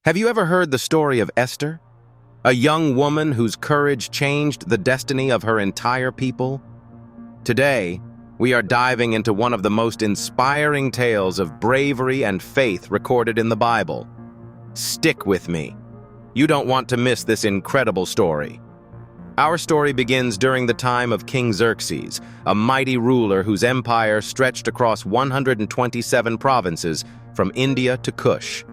Have you ever heard the story of Esther? A young woman whose courage changed the destiny of her entire people? Today, we are diving into one of the most inspiring tales of bravery and faith recorded in the Bible. Stick with me. You don't want to miss this incredible story. Our story begins during the time of King Xerxes, a mighty ruler whose empire stretched across 127 provinces from India to Kush.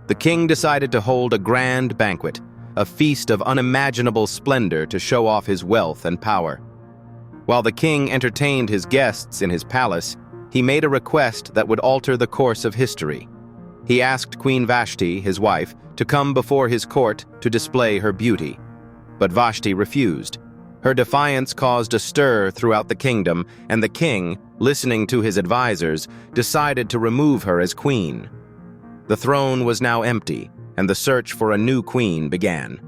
The king decided to hold a grand banquet, a feast of unimaginable splendor to show off his wealth and power. While the king entertained his guests in his palace, he made a request that would alter the course of history. He asked Queen Vashti, his wife, to come before his court to display her beauty. But Vashti refused. Her defiance caused a stir throughout the kingdom, and the king, listening to his advisors, decided to remove her as queen. The throne was now empty, and the search for a new queen began.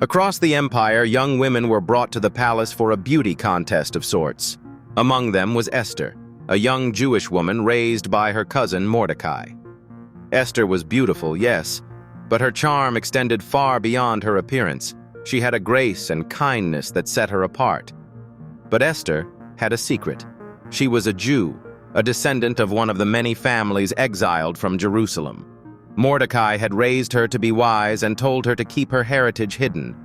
Across the empire, young women were brought to the palace for a beauty contest of sorts. Among them was Esther, a young Jewish woman raised by her cousin Mordecai. Esther was beautiful, yes, but her charm extended far beyond her appearance. She had a grace and kindness that set her apart. But Esther had a secret. She was a Jew, a descendant of one of the many families exiled from Jerusalem. Mordecai had raised her to be wise and told her to keep her heritage hidden.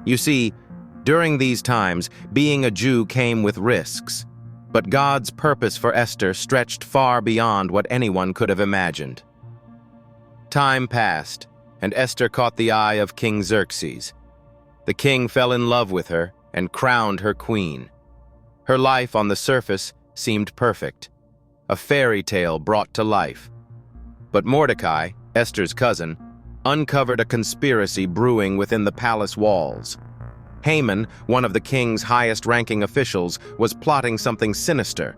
You see, during these times, being a Jew came with risks. But God's purpose for Esther stretched far beyond what anyone could have imagined. Time passed, and Esther caught the eye of King Xerxes. The king fell in love with her and crowned her queen. Her life on the surface seemed perfect, a fairy tale brought to life. But Mordecai, Esther's cousin, uncovered a conspiracy brewing within the palace walls. Haman, one of the king's highest-ranking officials, was plotting something sinister.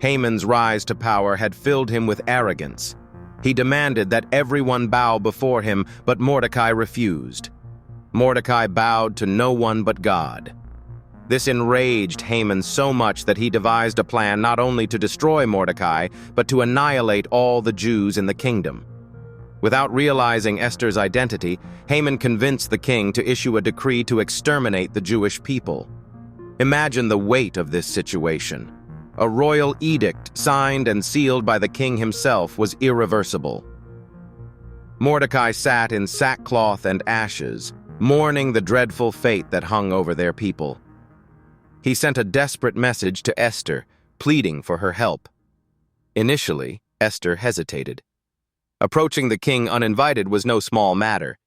Haman's rise to power had filled him with arrogance. He demanded that everyone bow before him, but Mordecai refused. Mordecai bowed to no one but God. This enraged Haman so much that he devised a plan not only to destroy Mordecai, but to annihilate all the Jews in the kingdom. Without realizing Esther's identity, Haman convinced the king to issue a decree to exterminate the Jewish people. Imagine the weight of this situation. A royal edict signed and sealed by the king himself was irreversible. Mordecai sat in sackcloth and ashes, mourning the dreadful fate that hung over their people. He sent a desperate message to Esther, pleading for her help. Initially, Esther hesitated. Approaching the king uninvited was no small matter.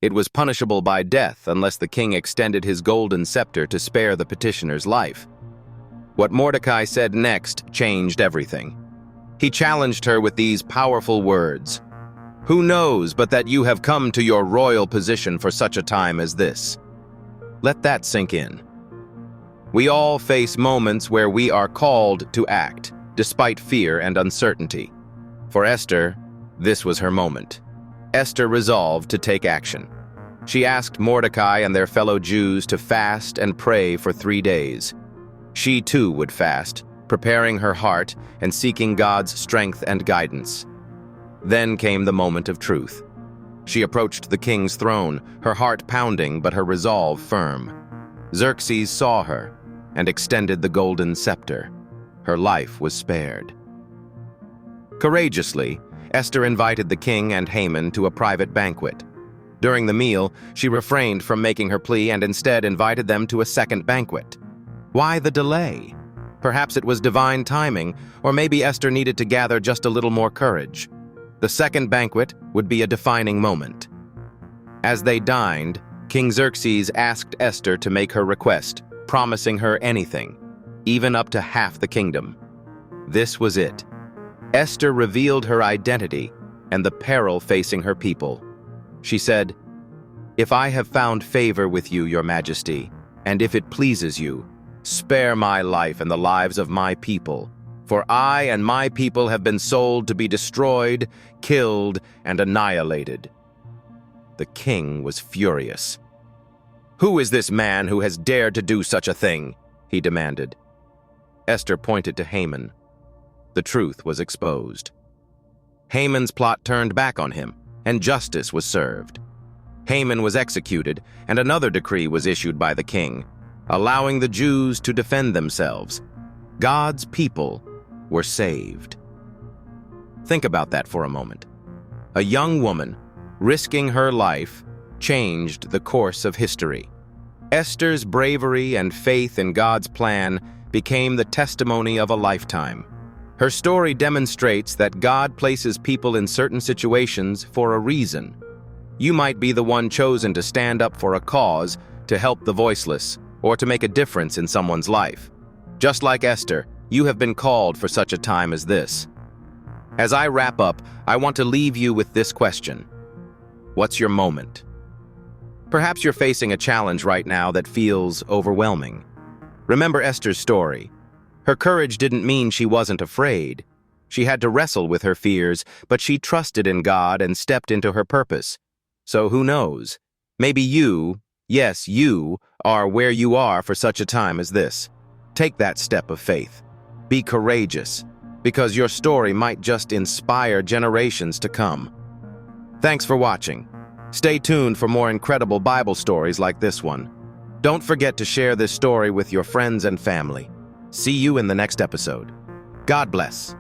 It was punishable by death unless the king extended his golden scepter to spare the petitioner's life. What Mordecai said next changed everything. He challenged her with these powerful words: "Who knows but that you have come to your royal position for such a time as this?" Let that sink in. We all face moments where we are called to act, despite fear and uncertainty. For Esther, this was her moment. Esther resolved to take action. She asked Mordecai and their fellow Jews to fast and pray for 3 days. She too would fast, preparing her heart and seeking God's strength and guidance. Then came the moment of truth. She approached the king's throne, her heart pounding but her resolve firm. Xerxes saw her and extended the golden scepter. Her life was spared. Courageously, Esther invited the king and Haman to a private banquet. During the meal, she refrained from making her plea and instead invited them to a second banquet. Why the delay? Perhaps it was divine timing, or maybe Esther needed to gather just a little more courage. The second banquet would be a defining moment. As they dined, King Xerxes asked Esther to make her request, promising her anything, even up to half the kingdom. This was it. Esther revealed her identity and the peril facing her people. She said, "If I have found favor with you, your majesty, and if it pleases you, spare my life and the lives of my people, for I and my people have been sold to be destroyed, killed, and annihilated." The king was furious. "Who is this man who has dared to do such a thing?" he demanded. Esther pointed to Haman. The truth was exposed. Haman's plot turned back on him, and justice was served. Haman was executed, and another decree was issued by the king, allowing the Jews to defend themselves. God's people were saved. Think about that for a moment. A young woman, risking her life, changed the course of history. Esther's bravery and faith in God's plan became the testimony of a lifetime. Her story demonstrates that God places people in certain situations for a reason. You might be the one chosen to stand up for a cause, to help the voiceless, or to make a difference in someone's life. Just like Esther, you have been called for such a time as this. As I wrap up, I want to leave you with this question. What's your moment? Perhaps you're facing a challenge right now that feels overwhelming. Remember Esther's story. Her courage didn't mean she wasn't afraid. She had to wrestle with her fears, but she trusted in God and stepped into her purpose. So who knows? Maybe you, yes, you, are where you are for such a time as this. Take that step of faith. Be courageous, because your story might just inspire generations to come. Thanks for watching. Stay tuned for more incredible Bible stories like this one. Don't forget to share this story with your friends and family. See you in the next episode. God bless.